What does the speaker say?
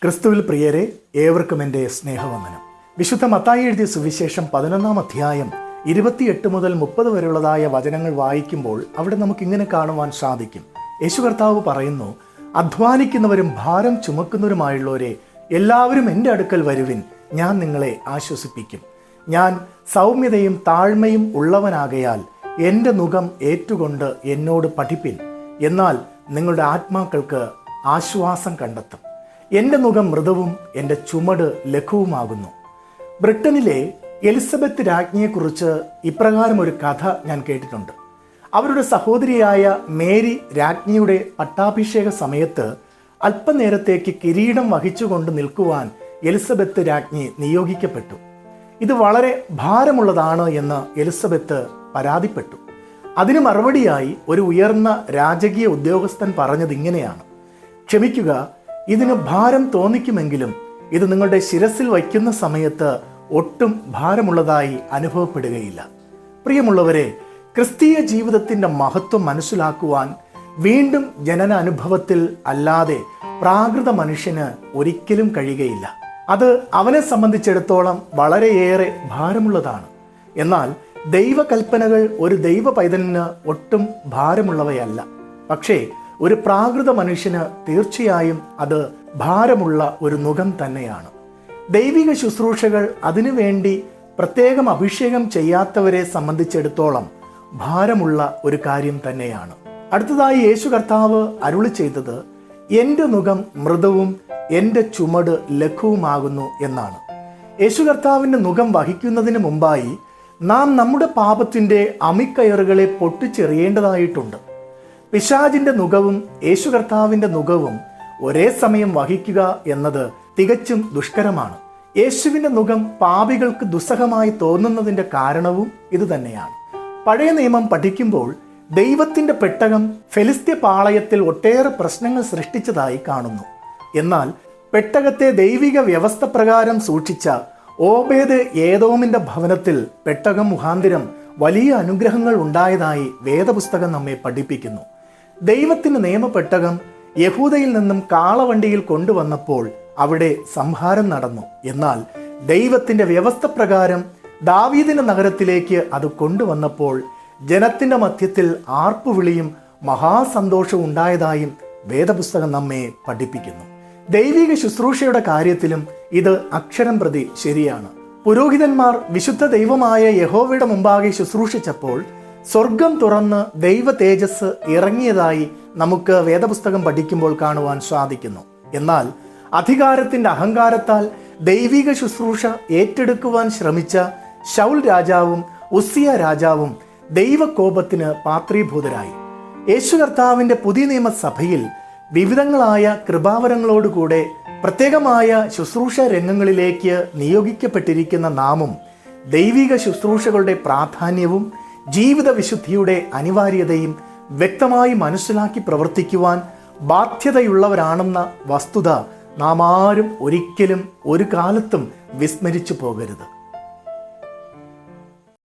ക്രിസ്തുവിൽ പ്രിയരെ, ഏവർക്കും എൻ്റെ സ്നേഹവന്ദനം. വിശുദ്ധ മത്തായി എഴുതിയ സുവിശേഷം 11-ാം അധ്യായം 28 മുതൽ 30 വരെയുള്ളതായ വചനങ്ങൾ വായിക്കുമ്പോൾ അവിടെ നമുക്കിങ്ങനെ കാണുവാൻ സാധിക്കും. യേശു കർത്താവ് പറയുന്നു, അധ്വാനിക്കുന്നവരും ഭാരം ചുമക്കുന്നവരുമായുള്ളവരെ എല്ലാവരും എൻ്റെ അടുക്കൽ വരുവിൻ, ഞാൻ നിങ്ങളെ ആശ്വസിപ്പിക്കും. ഞാൻ സൗമ്യതയും താഴ്മയും ഉള്ളവനാകയാൽ എൻ്റെ നുകം ഏറ്റുകൊണ്ട് എന്നോട് പഠിപ്പിൻ, എന്നാൽ നിങ്ങളുടെ ആത്മാക്കൾക്ക് ആശ്വാസം കണ്ടെത്തും. എൻ്റെ നുകം മൃദുവും എൻ്റെ ചുമട് ലഘുവുമാകുന്നു. ബ്രിട്ടനിലെ എലിസബത്ത് രാജ്ഞിയെക്കുറിച്ച് ഇപ്രകാരം ഒരു കഥ ഞാൻ കേട്ടിട്ടുണ്ട്. അവരുടെ സഹോദരിയായ മേരി രാജ്ഞിയുടെ പട്ടാഭിഷേക സമയത്ത് അല്പനേരത്തേക്ക് കിരീടം വഹിച്ചുകൊണ്ട് നിൽക്കുവാൻ എലിസബത്ത് രാജ്ഞി നിയോഗിക്കപ്പെട്ടു. ഇത് വളരെ ഭാരമുള്ളതാണ് എന്ന് എലിസബത്ത് പരാതിപ്പെട്ടു. അതിന് മറുപടിയായി ഒരു ഉയർന്ന രാജകീയ ഉദ്യോഗസ്ഥൻ പറഞ്ഞത് ഇങ്ങനെയാണ്: ക്ഷമിക്കുക, ഇതിന് ഭാരം തോന്നിക്കുമെങ്കിലും ഇത് നിങ്ങളുടെ ശിരസിൽ വയ്ക്കുന്ന സമയത്ത് ഒട്ടും ഭാരമുള്ളതായി അനുഭവപ്പെടുകയില്ല. പ്രിയമുള്ളവരെ, ക്രിസ്തീയ ജീവിതത്തിൻ്റെ മഹത്വം മനസ്സിലാക്കുവാൻ വീണ്ടും ജനന അനുഭവത്തിൽ അല്ലാതെ പ്രാകൃത മനുഷ്യന് ഒരിക്കലും കഴിയുകയില്ല. അത് അവനെ സംബന്ധിച്ചിടത്തോളം വളരെയേറെ ഭാരമുള്ളതാണ്. എന്നാൽ ദൈവകൽപ്പനകൾ ഒരു ദൈവ പൈതലിന് ഒട്ടും ഭാരമുള്ളവയല്ല. പക്ഷേ ഒരു പ്രാകൃത മനുഷ്യന് തീർച്ചയായും അത് ഭാരമുള്ള ഒരു നുകം തന്നെയാണ്. ദൈവിക ശുശ്രൂഷകൾ അതിനുവേണ്ടി പ്രത്യേകം അഭിഷേകം ചെയ്യാത്തവരെ സംബന്ധിച്ചിടത്തോളം ഭാരമുള്ള ഒരു കാര്യം തന്നെയാണ്. അടുത്തതായി യേശു കർത്താവ് അരുളി ചെയ്തത്, എൻ്റെ നുകം മൃദുവും എൻ്റെ ചുമട് ലഘുവുമാകുന്നു എന്നാണ്. യേശു കർത്താവിൻ്റെ നുകം വഹിക്കുന്നതിന് മുമ്പായി നാം നമ്മുടെ പാപത്തിൻ്റെ അമിക്കയറുകളെ പൊട്ടിച്ചെറിയേണ്ടതായിട്ടുണ്ട്. പിശാചിന്റെ നുകവും യേശു കർത്താവിന്റെ നുകവും ഒരേ സമയം വഹിക്കുക എന്നത് തികച്ചും ദുഷ്കരമാണ്. യേശുവിന്റെ നുകം പാപികൾക്ക് ദുസ്സഹമായി തോന്നുന്നതിന്റെ കാരണവും ഇതുതന്നെയാണ്. പഴയ നിയമം പഠിക്കുമ്പോൾ ദൈവത്തിന്റെ പെട്ടകം ഫെലിസ്ത്യ പാളയത്തിൽ ഒട്ടേറെ പ്രശ്നങ്ങൾ സൃഷ്ടിച്ചതായി കാണുന്നു. എന്നാൽ പെട്ടകത്തെ ദൈവിക വ്യവസ്ഥ പ്രകാരം സൂക്ഷിച്ച ഓബേദ് ഏദോമിന്റെ ഭവനത്തിൽ പെട്ടകം മുഖാന്തിരം വലിയ അനുഗ്രഹങ്ങൾ ഉണ്ടായതായി വേദപുസ്തകം നമ്മെ പഠിപ്പിക്കുന്നു. ദൈവത്തിന്റെ നിയമപ്പെട്ടകം യഹൂദയിൽ നിന്നും കാളവണ്ടിയിൽ കൊണ്ടുവന്നപ്പോൾ അവിടെ സംഹാരം നടന്നു. എന്നാൽ ദൈവത്തിന്റെ വ്യവസ്ഥ പ്രകാരം ദാവീദിന്റെ നഗരത്തിലേക്ക് അത് കൊണ്ടുവന്നപ്പോൾ ജനത്തിന്റെ മധ്യത്തിൽ ആർപ്പുവിളിയും മഹാസന്തോഷവും ഉണ്ടായതായും വേദപുസ്തകം നമ്മെ പഠിപ്പിക്കുന്നു. ദൈവിക ശുശ്രൂഷയുടെ കാര്യത്തിലും ഇത് അക്ഷരം പ്രതി ശരിയാണ്. പുരോഹിതന്മാർ വിശുദ്ധ ദൈവമായ യഹോവയുടെ മുമ്പാകെ ശുശ്രൂഷിച്ചപ്പോൾ സ്വർഗം തുറന്ന് ദൈവ തേജസ് ഇറങ്ങിയതായി നമുക്ക് വേദപുസ്തകം പഠിക്കുമ്പോൾ കാണുവാൻ സാധിക്കുന്നു. എന്നാൽ അധികാരത്തിന്റെ അഹങ്കാരത്താൽ ദൈവിക ശുശ്രൂഷ ഏറ്റെടുക്കുവാൻ ശ്രമിച്ച ശൗൽ രാജാവും ഉസ്സിയ രാജാവും ദൈവകോപത്തിന് പാത്രീഭൂതരായി. യേശു കർത്താവിന്റെ പുതിയ നിയമസഭയിൽ വിവിധങ്ങളായ കൃപാവരങ്ങളോടുകൂടെ പ്രത്യേകമായ ശുശ്രൂഷ രംഗങ്ങളിലേക്ക് നിയോഗിക്കപ്പെട്ടിരിക്കുന്ന നാമും ദൈവിക ശുശ്രൂഷകളുടെ പ്രാധാന്യവും ജീവിത വിശുദ്ധിയുടെ അനിവാര്യതയും വ്യക്തമായി മനസ്സിലാക്കി പ്രവർത്തിക്കുവാൻ ബാധ്യതയുള്ളവരാണെന്ന വസ്തുത നാം ആരും ഒരിക്കലും ഒരു കാലത്തും വിസ്മരിച്ചു പോകരുത്.